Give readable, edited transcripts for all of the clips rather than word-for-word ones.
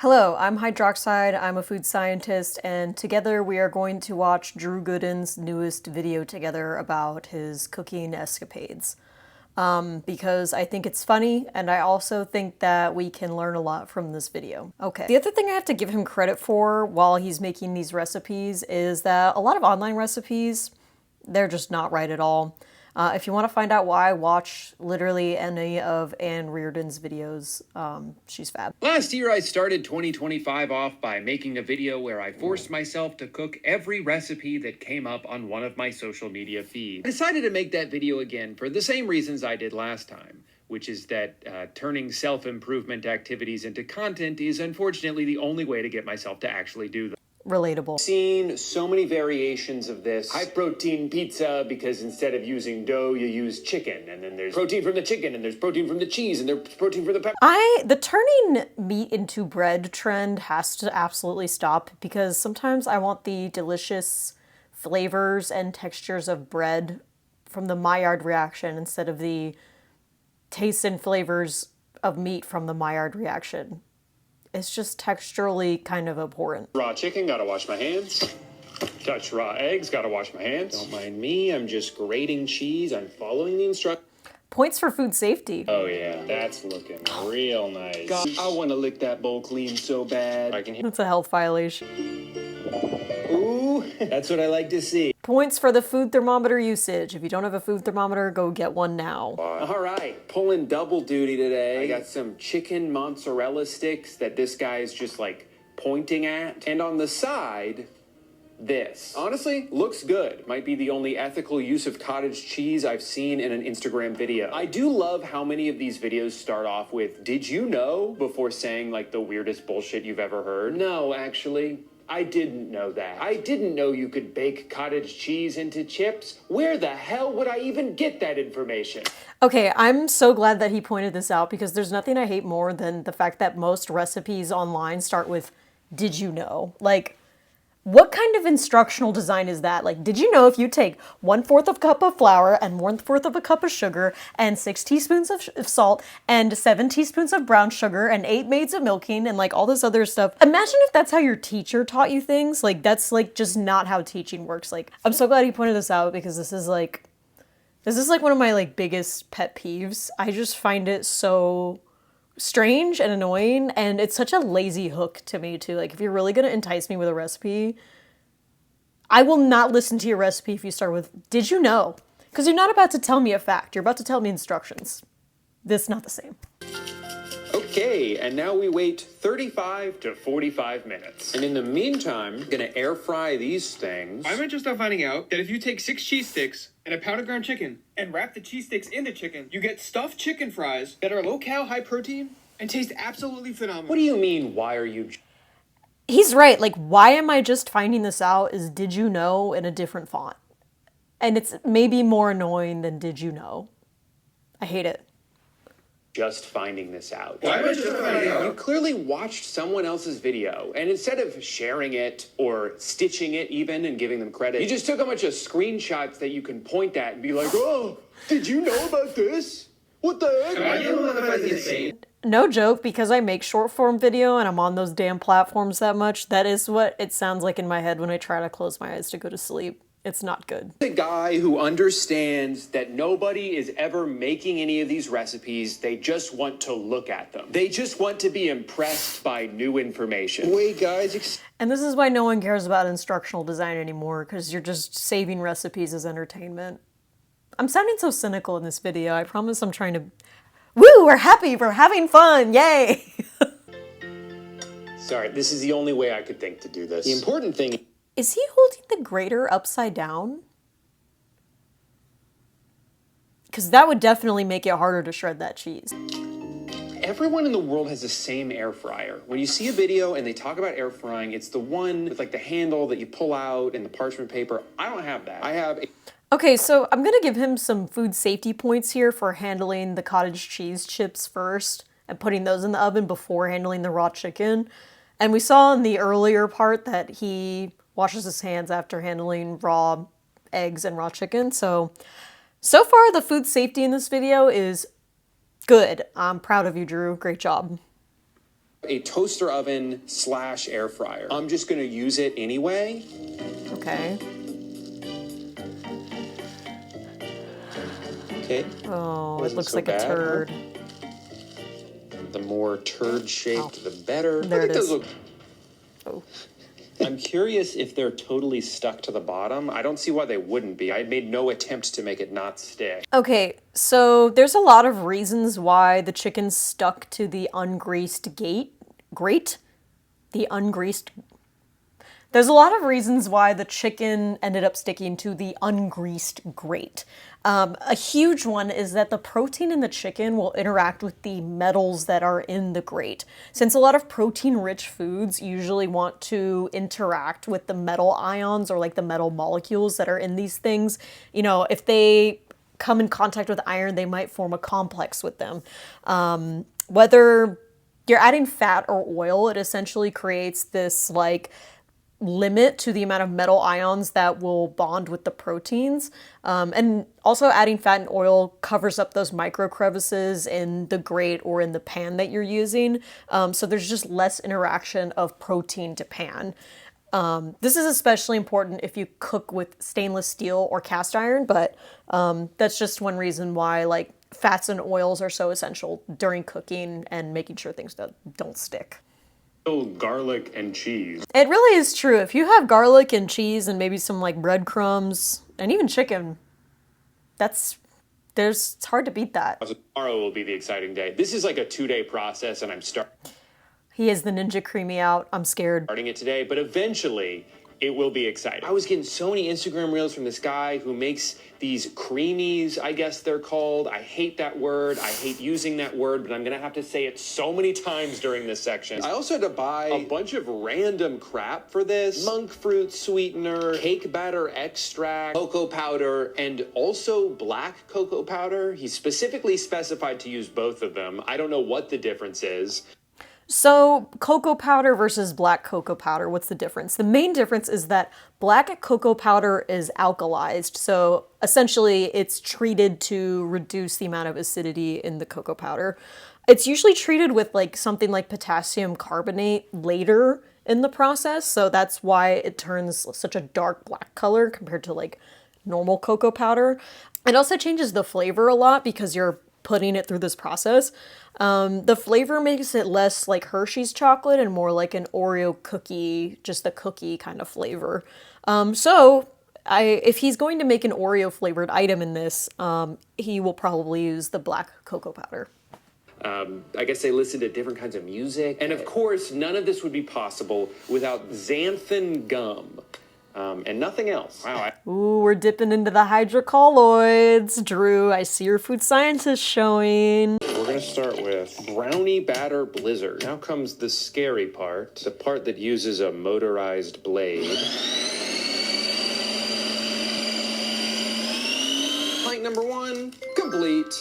Hello, I'm Hydroxide, I'm a food scientist, and together we are going to watch Drew Gooden's newest video together about his cooking escapades. Because I think it's funny, and I also think that we can learn a lot from this video. Okay. The other thing I have to give him credit for while he's making these recipes is that a lot of online recipes, they're just not right at all. If you want to find out why, watch literally any of Anne Reardon's videos. She's fab. Last year, I started 2025 off by making a video where I forced myself to cook every recipe that came up on one of my social media feeds. I decided to make that video again for the same reasons I did last time, which is that turning self-improvement activities into content is unfortunately the only way to get myself to actually do them. Relatable. Seen so many variations of this. High protein pizza because instead of using dough, you use chicken. And then there's protein from the chicken, and there's protein from the cheese, and there's protein from the pepper. The turning meat into bread trend has to absolutely stop because sometimes I want the delicious flavors and textures of bread from the Maillard reaction instead of the tastes and flavors of meat from the Maillard reaction. It's just texturally kind of abhorrent. Raw chicken, gotta wash my hands. Touch raw eggs, gotta wash my hands. Don't mind me, I'm just grating cheese. I'm following the instructions. Points for food safety. Oh yeah, that's looking real nice. God, I want to lick that bowl clean so bad. I can hear. That's a health violation. Ooh, that's what I like to see. Points for the food thermometer usage. If you don't have a food thermometer, go get one now. All right, pulling double duty today. I got some chicken mozzarella sticks that this guy is just like pointing at. And on the side, this. Honestly, looks good. Might be the only ethical use of cottage cheese I've seen in an Instagram video. I do love how many of these videos start off with, "Did you know?" before saying like the weirdest bullshit you've ever heard. No, actually, I didn't know that. I didn't know you could bake cottage cheese into chips. Where the hell would I even get that information? Okay, I'm so glad that he pointed this out because there's nothing I hate more than the fact that most recipes online start with, "Did you know?" Like, what kind of instructional design is that? Like, did you know if you take 1/4 of a cup of flour and 1/4 of a cup of sugar and 6 teaspoons of salt and 7 teaspoons of brown sugar and 8 maids of milking and like all this other stuff? Imagine if that's how your teacher taught you things. Like, that's like just not how teaching works. Like, I'm so glad he pointed this out because this is like one of my like biggest pet peeves. I just find it so strange and annoying, and it's such a lazy hook to me too. Like, if you're really gonna entice me with a recipe, I will not listen to your recipe if you start with, "Did you know?" Because you're not about to tell me a fact, you're about to tell me instructions. This is not the same. Okay, and now we wait 35 to 45 minutes. And in the meantime, I'm gonna air fry these things. I'm just now finding out that if you take 6 cheese sticks and a pound of ground chicken and wrap the cheese sticks in the chicken, you get stuffed chicken fries that are low-cal, high-protein, and taste absolutely phenomenal. What do you mean, why are you... He's right. Like, why am I just finding this out is "Did you know?" in a different font. And it's maybe more annoying than "Did you know?" I hate it. just finding this out? Why am I just finding out? You clearly watched someone else's video, and instead of sharing it or stitching it even and giving them credit, you just took a bunch of screenshots that you can point at and be like, "Oh, did you know about this? What the heck?" Am I the only one that finds it insane? No joke, because I make short form video and I'm on those damn platforms that much, that is what it sounds like in my head when I try to close my eyes to go to sleep. It's not good. The guy who understands that nobody is ever making any of these recipes, they just want to look at them. They just want to be impressed by new information. Wait, guys. And this is why no one cares about instructional design anymore, because you're just saving recipes as entertainment. I'm sounding so cynical in this video. I promise I'm trying to... Woo! We're happy! We're having fun! Yay! Sorry, this is the only way I could think to do this. The important thing... Is he holding the grater upside down? Because that would definitely make it harder to shred that cheese. Everyone in the world has the same air fryer. When you see a video and they talk about air frying, it's the one with like the handle that you pull out and the parchment paper. I don't have that. I have a... Okay, so I'm gonna give him some food safety points here for handling the cottage cheese chips first and putting those in the oven before handling the raw chicken. And we saw in the earlier part that he washes his hands after handling raw eggs and raw chicken. So far the food safety in this video is good. I'm proud of you, Drew. Great job. a toaster oven / air fryer. I'm just gonna use it anyway. Okay. Okay. Oh, it Wasn't looks so like bad, a huh? turd. The more turd shaped, the better. There Look it at is. those. Oh. I'm curious if they're totally stuck to the bottom. I don't see why they wouldn't be. I made no attempt to make it not stick. Okay, so there's a lot of reasons why the chicken stuck to the ungreased grate. The ungreased. There's a lot of reasons why the chicken ended up sticking to the ungreased grate. A huge one is that the protein in the chicken will interact with the metals that are in the grate. Since a lot of protein-rich foods usually want to interact with the metal ions or like the metal molecules that are in these things, you know, if they come in contact with iron, they might form a complex with them. Whether you're adding fat or oil, it essentially creates this like limit to the amount of metal ions that will bond with the proteins. And also adding fat and oil covers up those micro crevices in the grate or in the pan that you're using. So there's just less interaction of protein to pan. This is especially important if you cook with stainless steel or cast iron, but that's just one reason why like fats and oils are so essential during cooking and making sure things don't stick. Garlic and cheese. It really is true. If you have garlic and cheese and maybe some like breadcrumbs and even chicken, it's hard to beat that. Tomorrow will be the exciting day. This is like a 2-day process, and I'm He is the Ninja Creamy out. I'm scared. starting it today, but eventually it will be exciting. I was getting so many Instagram reels from this guy who makes these creamies, I guess they're called. I hate that word. I hate using that word, but I'm gonna have to say it so many times during this section. I also had to buy a bunch of random crap for this. Monk fruit sweetener, cake batter extract, cocoa powder, and also black cocoa powder. He specifically specified to use both of them. I don't know what the difference is. So, cocoa powder versus black cocoa powder, what's the difference? The main difference is that black cocoa powder is alkalized, so essentially it's treated to reduce the amount of acidity in the cocoa powder. It's usually treated with like something like potassium carbonate later in the process, so that's why it turns such a dark black color compared to like normal cocoa powder. It also changes the flavor a lot because you're putting it through this process. The flavor makes it less like Hershey's chocolate and more like an Oreo cookie, just the cookie kind of flavor. If he's going to make an Oreo flavored item in this, he will probably use the black cocoa powder. I guess they listen to different kinds of music. And of course, none of this would be possible without Xanthan gum. And nothing else. Wow. Ooh, we're dipping into the hydrocolloids. Drew, I see your food scientist showing. We're gonna start with brownie batter blizzard. Now comes the scary part, the part that uses a motorized blade. Plank number 1, complete.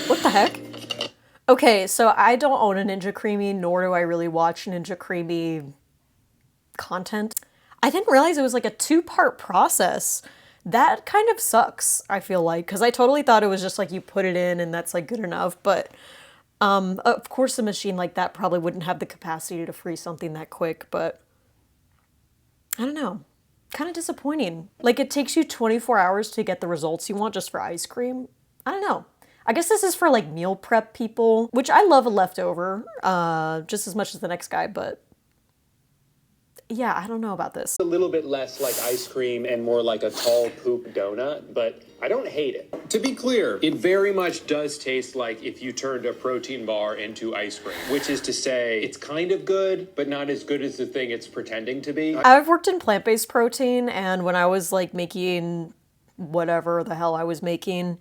What the heck? Okay, so I don't own a Ninja Creamy, nor do I really watch Ninja Creamy content. I didn't realize it was like a 2-part process. That kind of sucks, I feel like, because I totally thought it was just like you put it in and that's like good enough, but of course a machine like that probably wouldn't have the capacity to freeze something that quick, but I don't know. Kind of disappointing. Like it takes you 24 hours to get the results you want just for ice cream. I don't know. I guess this is for like meal prep people, which I love a leftover just as much as the next guy, but yeah, I don't know about this. A little bit less like ice cream and more like a tall poop donut, but I don't hate it. To be clear, it very much does taste like if you turned a protein bar into ice cream, which is to say it's kind of good, but not as good as the thing it's pretending to be. I've worked in plant-based protein, and when I was like making whatever the hell I was making,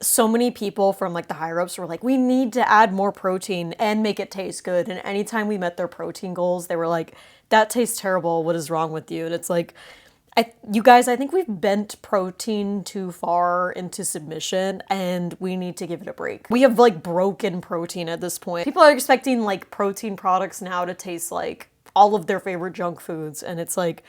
so many people from like the higher ups were like, we need to add more protein and make it taste good. And anytime we met their protein goals, they were like, that tastes terrible. What is wrong with you? And it's like, you guys, I think we've bent protein too far into submission and we need to give it a break. We have like broken protein at this point. People are expecting like protein products now to taste like all of their favorite junk foods. And it's like,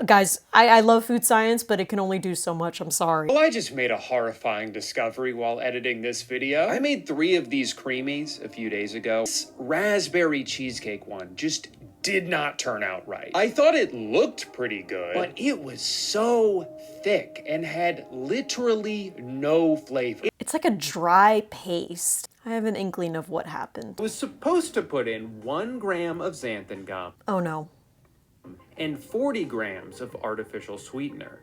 guys, I love food science, but it can only do so much. I'm sorry. Well, I just made a horrifying discovery while editing this video. I made 3 of these creamies a few days ago. This raspberry cheesecake one just did not turn out right. I thought it looked pretty good, but it was so thick and had literally no flavor. It's like a dry paste. I have an inkling of what happened. I was supposed to put in 1 gram of xanthan gum Oh no. and 40 grams of artificial sweetener.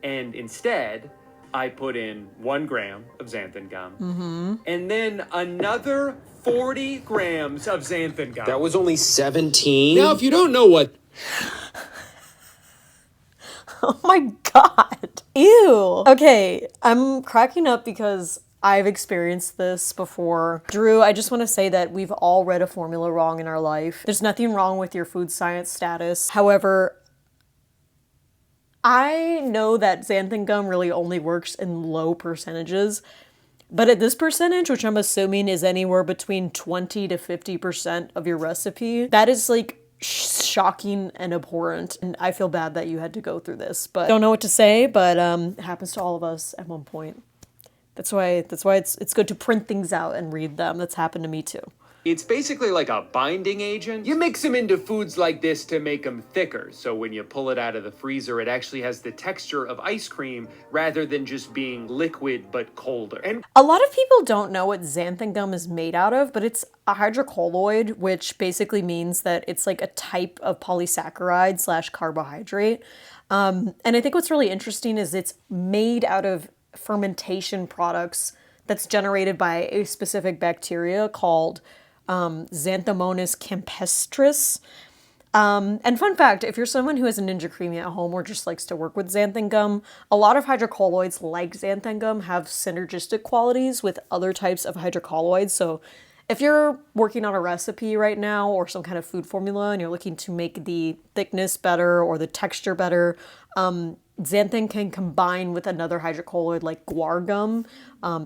And instead, I put in 1 gram of xanthan gum and then another 40 grams of xanthan gum. That was only 17? Now, if you don't know what Oh my god. Ew. Okay, I'm cracking up because I've experienced this before. Drew, I just want to say that we've all read a formula wrong in our life. There's nothing wrong with your food science status. However, I know that xanthan gum really only works in low percentages, but at this percentage, which I'm assuming is anywhere between 20 to 50% of your recipe, that is like shocking and abhorrent. And I feel bad that you had to go through this, but don't know what to say, but it happens to all of us at one point. That's why it's good to print things out and read them. That's happened to me too. it's basically like a binding agent. You mix them into foods like this to make them thicker, so when you pull it out of the freezer, it actually has the texture of ice cream rather than just being liquid but colder. And A lot of people don't know what xanthan gum is made out of, but it's a hydrocolloid, which basically means that it's like a type of polysaccharide slash carbohydrate. And I think what's really interesting is it's made out of fermentation products that's generated by a specific bacteria called Xanthomonas campestris. And fun fact, if you're someone who has a Ninja Creamy at home or just likes to work with xanthan gum, a lot of hydrocolloids like xanthan gum have synergistic qualities with other types of hydrocolloids. So if you're working on a recipe right now or some kind of food formula and you're looking to make the thickness better or the texture better, xanthan can combine with another hydrocolloid like guar gum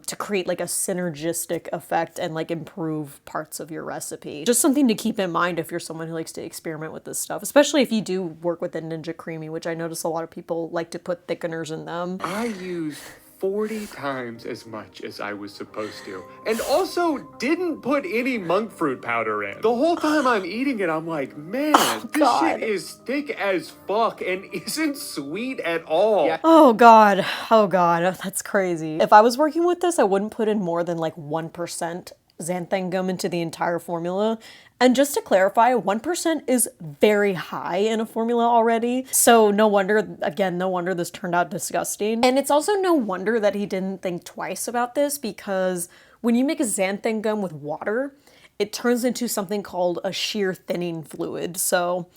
to create like a synergistic effect and like improve parts of your recipe. Just something to keep in mind if you're someone who likes to experiment with this stuff, especially if you do work with a Ninja Creamy, which I notice a lot of people like to put thickeners in them. I used 40 times as much as I was supposed to. And also didn't put any monk fruit powder in. The whole time I'm eating it, I'm like, man, this God. shit is thick as fuck and isn't sweet at all. Yeah. Oh God, that's crazy. If I was working with this, I wouldn't put in more than like 1% xanthan gum into the entire formula. And just to clarify, 1% is very high in a formula already. So no wonder this turned out disgusting. And it's also no wonder that he didn't think twice about this, because when you make a xanthan gum with water, it turns into something called a shear thinning fluid. So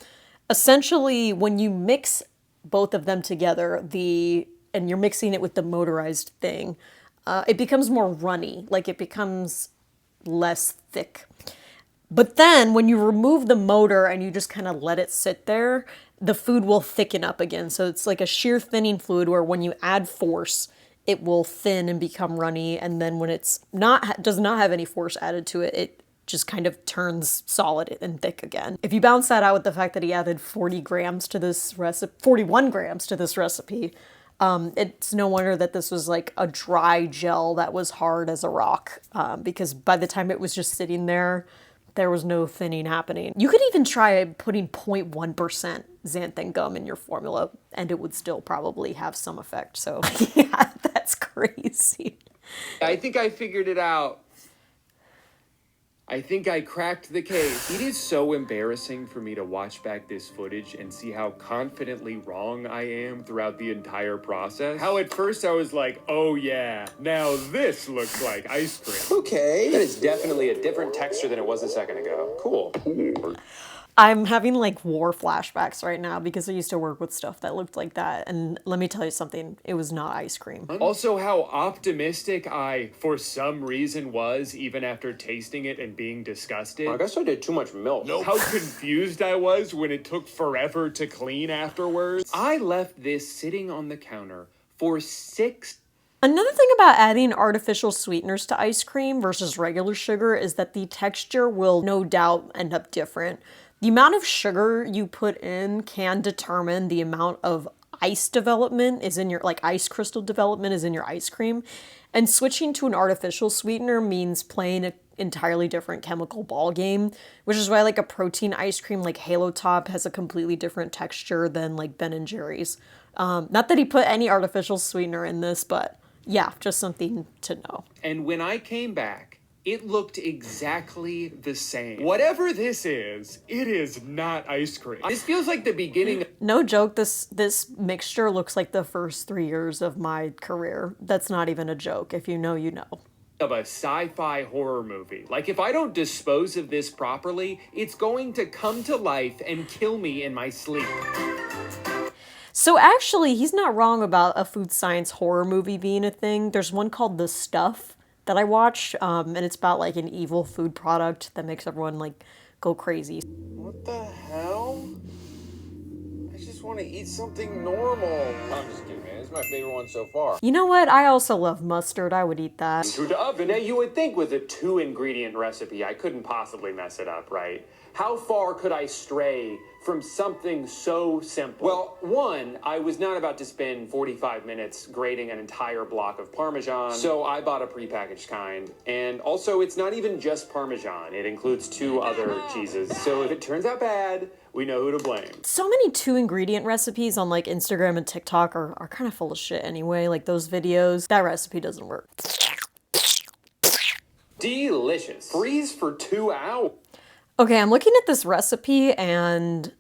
essentially, when you mix both of them together, and you're mixing it with the motorized thing, it becomes more runny, like it becomes less thick. But then when you remove the motor and you just kind of let it sit there, the food will thicken up again. So it's like a shear thinning fluid where when you add force, it will thin and become runny. And then when it's does not have any force added to it, it just kind of turns solid and thick again. If you balance that out with the fact that he added 41 grams to this recipe, it's no wonder that this was like a dry gel that was hard as a rock, because by the time it was just sitting there, there was no thinning happening. You could even try putting 0.1% xanthan gum in your formula and it would still probably have some effect. So yeah, that's crazy. I think I figured it out. I think I cracked the case. It is so embarrassing for me to watch back this footage and see how confidently wrong I am throughout the entire process. How at first I was like, oh yeah, now this looks like ice cream. Okay. That is definitely a different texture than it was a second ago. Cool. I'm having like war flashbacks right now because I used to work with stuff that looked like that. And let me tell you something, it was not ice cream. Also, how optimistic I, for some reason, was even after tasting it and being disgusted. I guess I did too much milk. Nope. How confused I was when it took forever to clean afterwards. I left this sitting on the counter for 6 Another thing about adding artificial sweeteners to ice cream versus regular sugar is that the texture will no doubt end up different. The amount of sugar you put in can determine the amount of ice development is in your, like ice crystal development is in your ice cream. And switching to an artificial sweetener means playing an entirely different chemical ball game, which is why like a protein ice cream like Halo Top has a completely different texture than like Ben and Jerry's. Not that he put any artificial sweetener in this, but yeah, just something to know. And when I came back, it looked exactly the same. Whatever this is, it is not ice cream. This feels like the beginning. No joke, this mixture looks like the first 3 years of my career. That's not even a joke. If you know, you know. Of a sci-fi horror movie. Like, if I don't dispose of this properly, it's going to come to life and kill me in my sleep. So actually, he's not wrong about a food science horror movie being a thing. There's one called The Stuff that I watched, and it's about like an evil food product that makes everyone like go crazy. What the hell? I just want to eat something normal. I'm just kidding, man. It's my favorite one so far. You know what? I also love mustard. I would eat that. To the oven. Now, you would think with a 2-ingredient recipe, I couldn't possibly mess it up, right? How far could I stray from something so simple? Well, one, I was not about to spend 45 minutes grating an entire block of Parmesan, so I bought a prepackaged kind. And also, it's not even just Parmesan. It includes 2 other cheeses. So if it turns out bad, we know who to blame. So many 2-ingredient recipes on like Instagram and TikTok are kind of full of shit anyway. Like those videos, that recipe doesn't work. Delicious. Freeze for 2 hours. Okay, I'm looking at this recipe and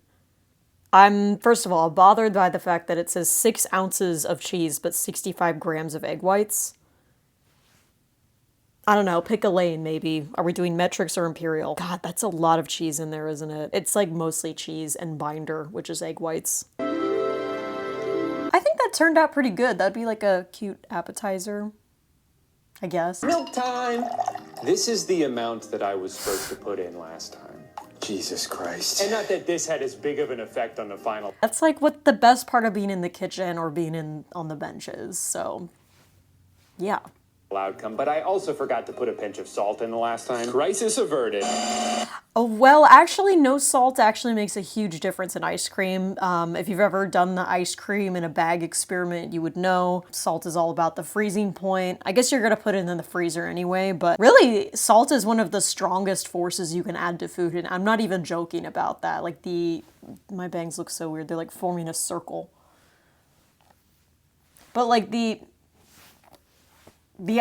I'm, first of all, bothered by the fact that it says 6 ounces of cheese but 65 grams of egg whites. I don't know, pick a lane maybe. Are we doing metrics or imperial? God, that's a lot of cheese in there, isn't it? It's like mostly cheese and binder, which is egg whites. I think that turned out pretty good. That'd be like a cute appetizer, I guess. Milk time! This is the amount that I was supposed to put in last time. Jesus Christ. And not that this had as big of an effect on the final That's like what the best part of being in the kitchen or being on the bench is, so yeah. outcome, but I also forgot to put a pinch of salt in the last time. Crisis averted. Oh, well, actually, no salt actually makes a huge difference in ice cream. If you've ever done the ice cream in a bag experiment, you would know salt is all about the freezing point. I guess you're gonna put it in the freezer anyway, but really, salt is one of the strongest forces you can add to food, and I'm not even joking about that. Like my bangs look so weird. They're like forming a circle. But like the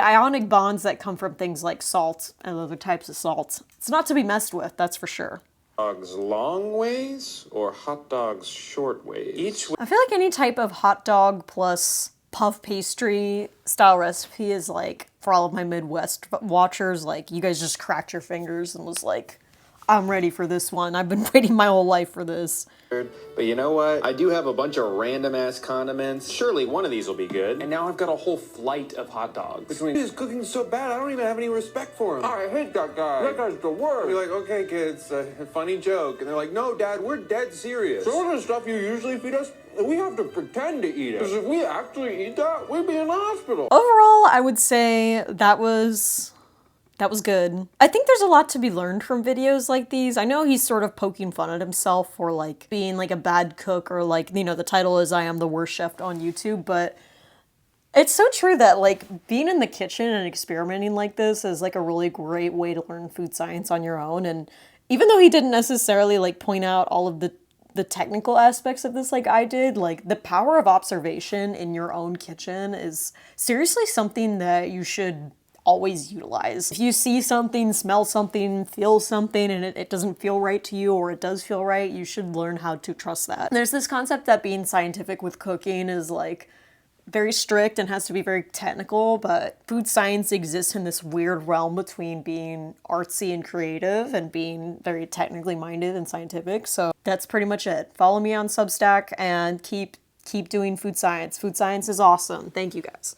ionic bonds that come from things like salt and other types of salt, it's not to be messed with, that's for sure. Dogs long ways or hot dogs short ways? I feel like any type of hot dog plus puff pastry style recipe is like, for all of my Midwest watchers, like you guys just cracked your fingers and was like, I'm ready for this one. I've been waiting my whole life for this. But you know what? I do have a bunch of random-ass condiments. Surely one of these will be good. And now I've got a whole flight of hot dogs. His cooking's so bad, I don't even have any respect for him. I hate that guy. That guy's the worst. You're like, okay, kids, a funny joke. And they're like, no, Dad, we're dead serious. Some of the stuff you usually feed us, we have to pretend to eat it. Because if we actually eat that, we'd be in the hospital. Overall, I would say that was good. I think there's a lot to be learned from videos like these. I know he's sort of poking fun at himself for like being like a bad cook or like, you know, the title is I am the worst chef on YouTube, but it's so true that like being in the kitchen and experimenting like this is like a really great way to learn food science on your own. And even though he didn't necessarily like point out all of the technical aspects of this like I did, like the power of observation in your own kitchen is seriously something that you should always utilize. If you see something, smell something, feel something, and it doesn't feel right to you, or it does feel right, you should learn how to trust that. There's this concept that being scientific with cooking is like very strict and has to be very technical, but food science exists in this weird realm between being artsy and creative and being very technically minded and scientific. So that's pretty much it. Follow me on Substack and keep doing food science. Food science is awesome. Thank you guys.